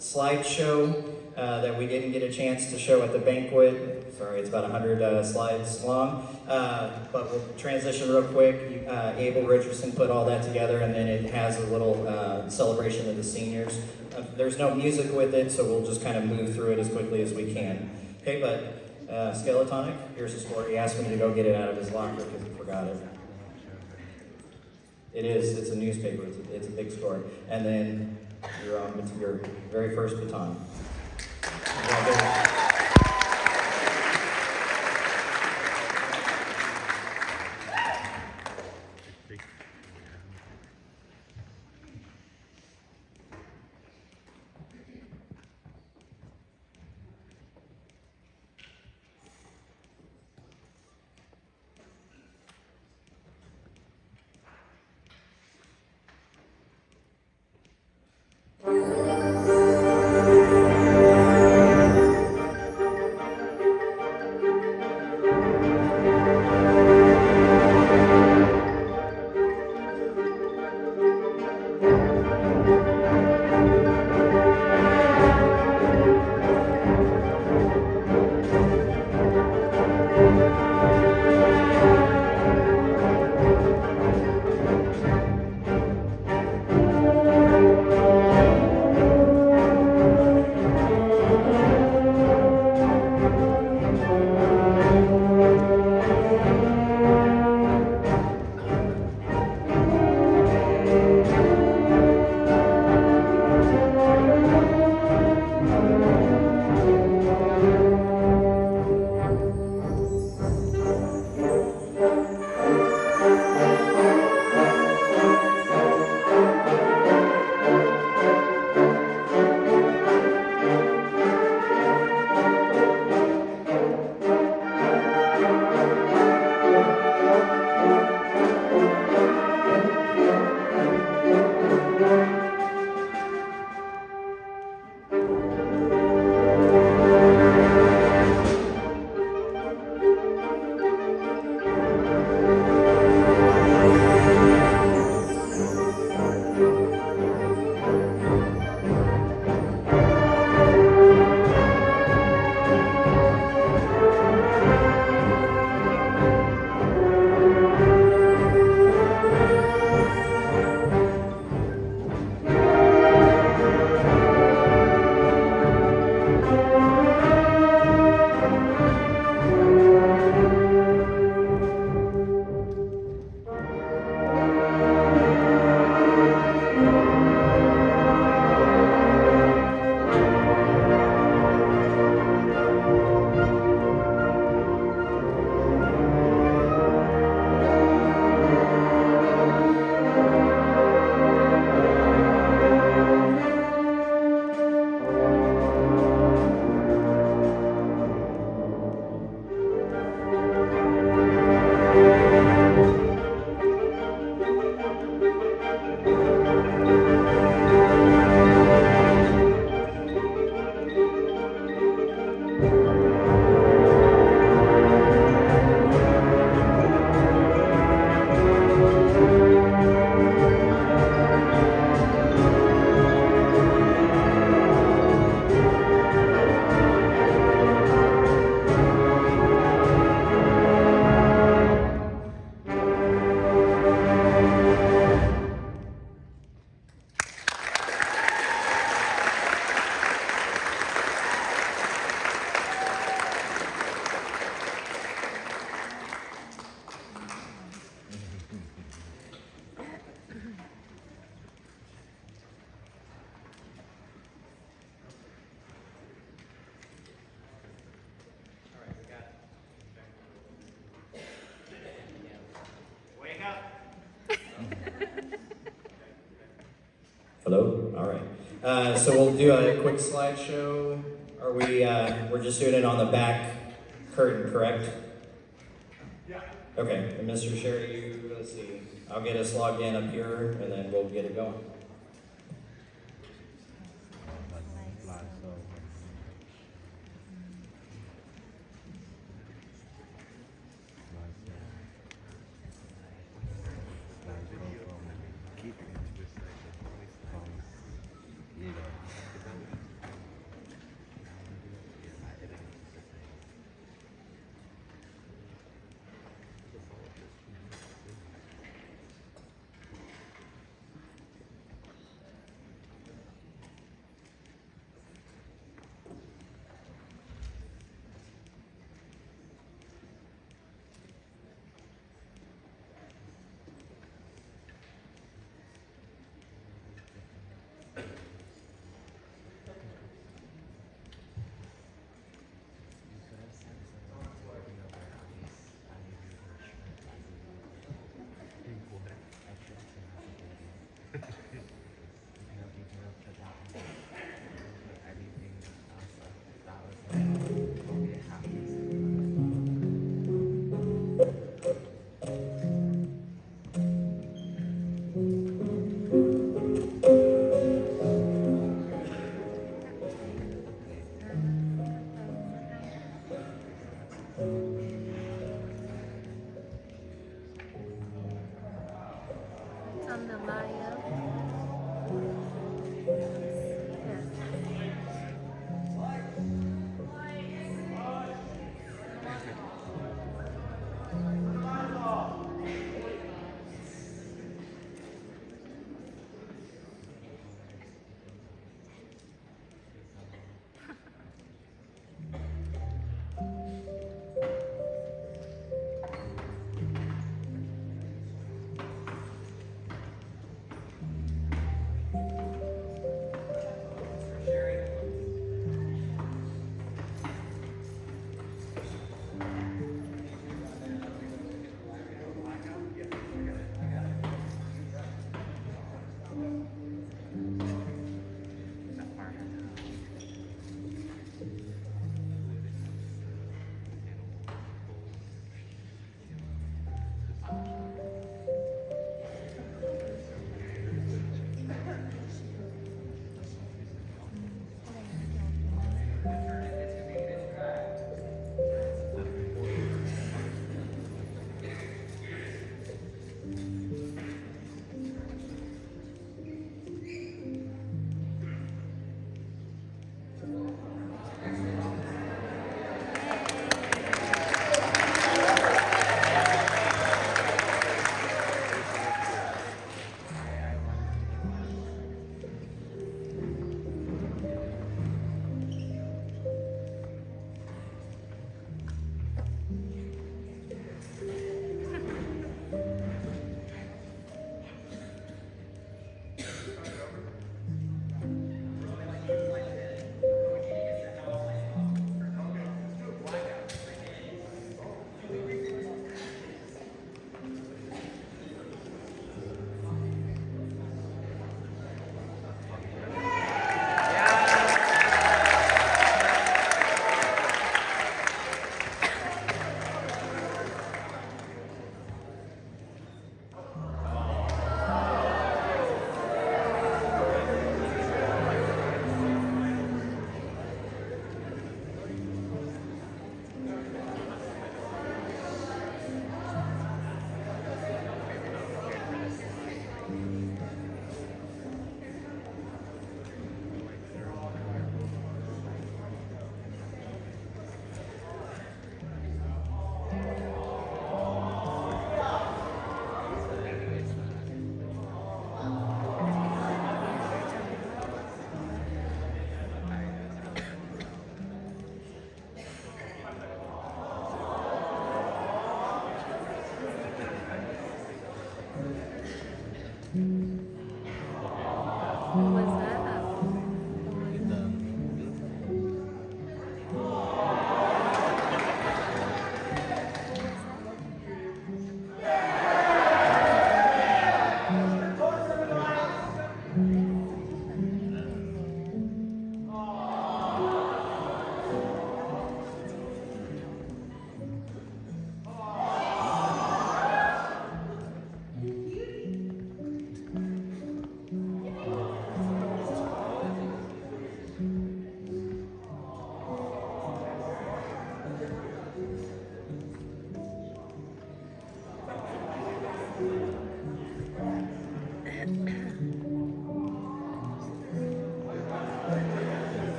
slideshow that we didn't get a chance to show at the banquet. Sorry, it's about 100 slides long, but we'll transition real quick. Abel Richardson put all that together, and then it has a little celebration of the seniors. There's no music with it, so we'll just kind of move through it as quickly as we can. Okay, but Skeletonic, here's the score. He asked me to go get it out of his locker because he forgot it. It is, it's a newspaper, it's a big score. And then you're on with your very first baton. Hello? All right. So we'll do a quick slideshow Are we, we're just doing it on the back curtain, correct? Yeah. Okay, and Mr. Sherry, you, let's see, I'll get us logged in up here and then we'll get it going.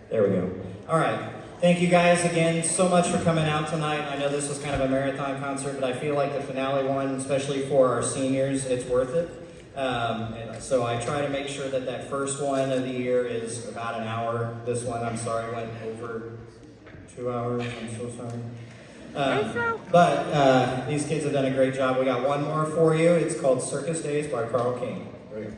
There we go. All right. Thank you guys again so much for coming out tonight. I know this was kind of a marathon concert, but I feel like the finale one, especially for our seniors, it's worth it. And so I try to make sure that that first one of the year is about an hour. This one, I'm sorry, went over 2 hours. I'm so sorry. But these kids have done a great job. We got one more for you. It's called Circus Days by Carl King. There you go.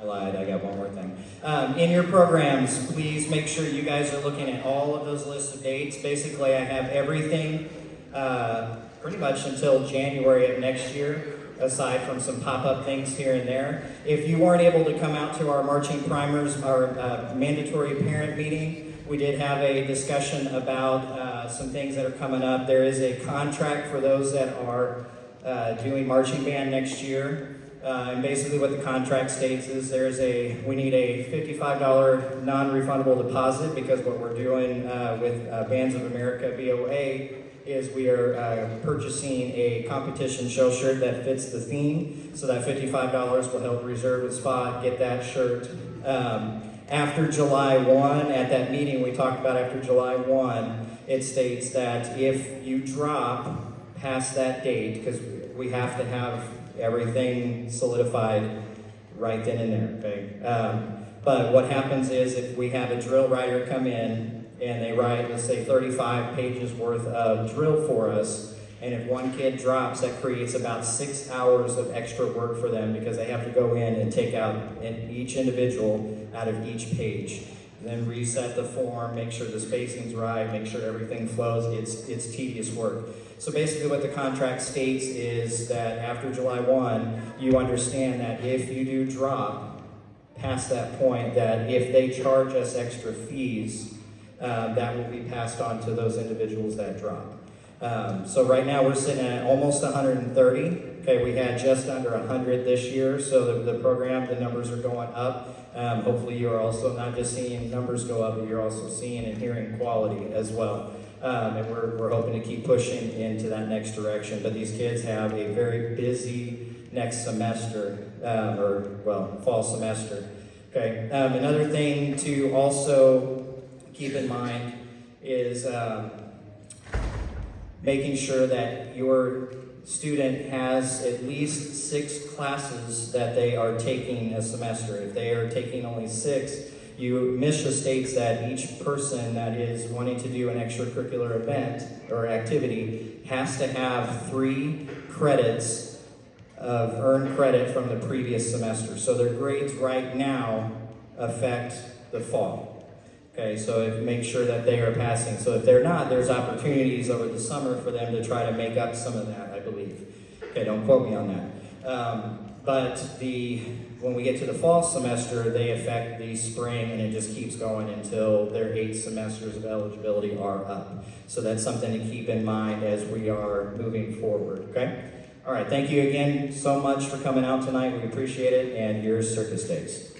I lied, I got one more thing. In your programs, please make sure you guys are looking at all of those lists of dates. Basically, I have everything pretty much until January of next year, aside from some pop-up things here and there. If you weren't able to come out to our marching primers, our mandatory parent meeting, we did have a discussion about some things that are coming up. There is a contract for those that are doing marching band next year. And basically what the contract states is we need a $55 non-refundable deposit, because what we're doing with Bands of America, BOA, is we are purchasing a competition show shirt that fits the theme. So that $55 will help reserve a spot, get that shirt. After July 1, at that meeting we talked about after July 1, it states that if you drop past that date, because we have to have everything solidified right then and there, okay? But what happens is if we have a drill writer come in and they write, let's say, 35 pages worth of drill for us, and if one kid drops, that creates about 6 hours of extra work for them, because they have to go in and take out each individual out of each page. And then reset the form, make sure the spacing's right, make sure everything flows. It's tedious work. So basically what the contract states is that after July 1, you understand that if you do drop past that point, that if they charge us extra fees, that will be passed on to those individuals that drop. So right now we're sitting at almost 130. Okay, we had just under 100 this year, so the program, the numbers are going up. Hopefully you are also not just seeing numbers go up, but you're also seeing and hearing quality as well. And we're hoping to keep pushing into that next direction. But these kids have a very busy next semester, fall semester. Okay. Another thing to also keep in mind is making sure that your student has at least 6 classes that they are taking a semester. If they are taking only 6, MISHA states that each person that is wanting to do an extracurricular event or activity has to have 3 credits of earned credit from the previous semester. So their grades right now affect the fall. Okay, so make sure that they are passing. So if they're not, there's opportunities over the summer for them to try to make up some of that, I believe. Okay, don't quote me on that. But when we get to the fall semester, they affect the spring, and it just keeps going until their 8 semesters of eligibility are up. So that's something to keep in mind as we are moving forward, okay? All right, thank you again so much for coming out tonight. We appreciate it, and here's Circus Days.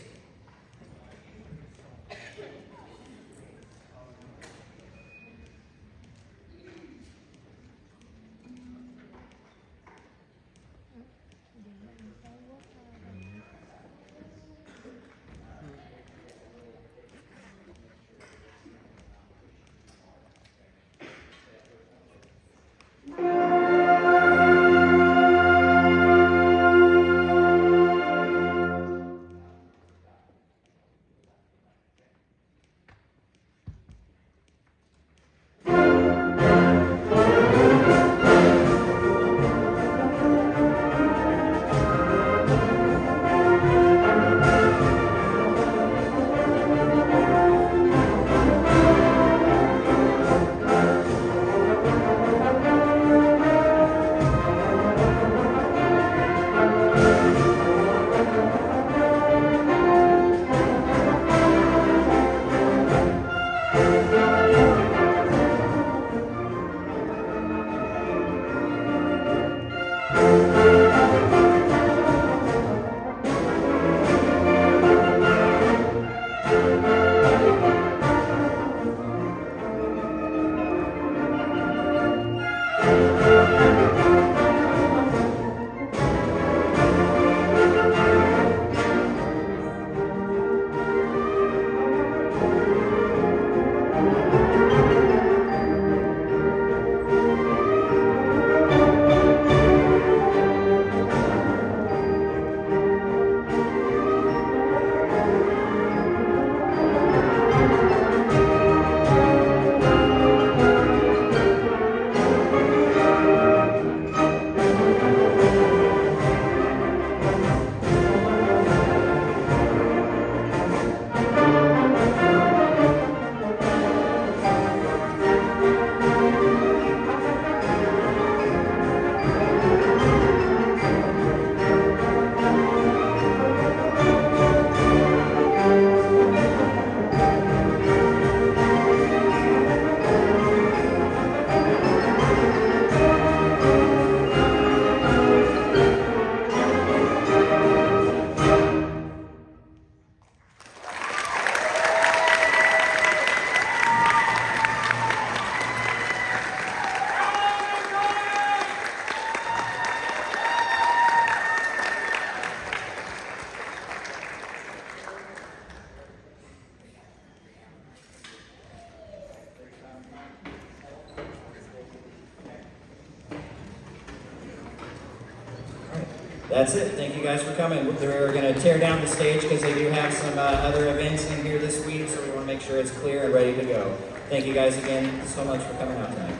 That's it. Thank you guys for coming. We're going to tear down the stage because they do have some other events in here this week, so we want to make sure it's clear and ready to go. Thank you guys again so much for coming out tonight.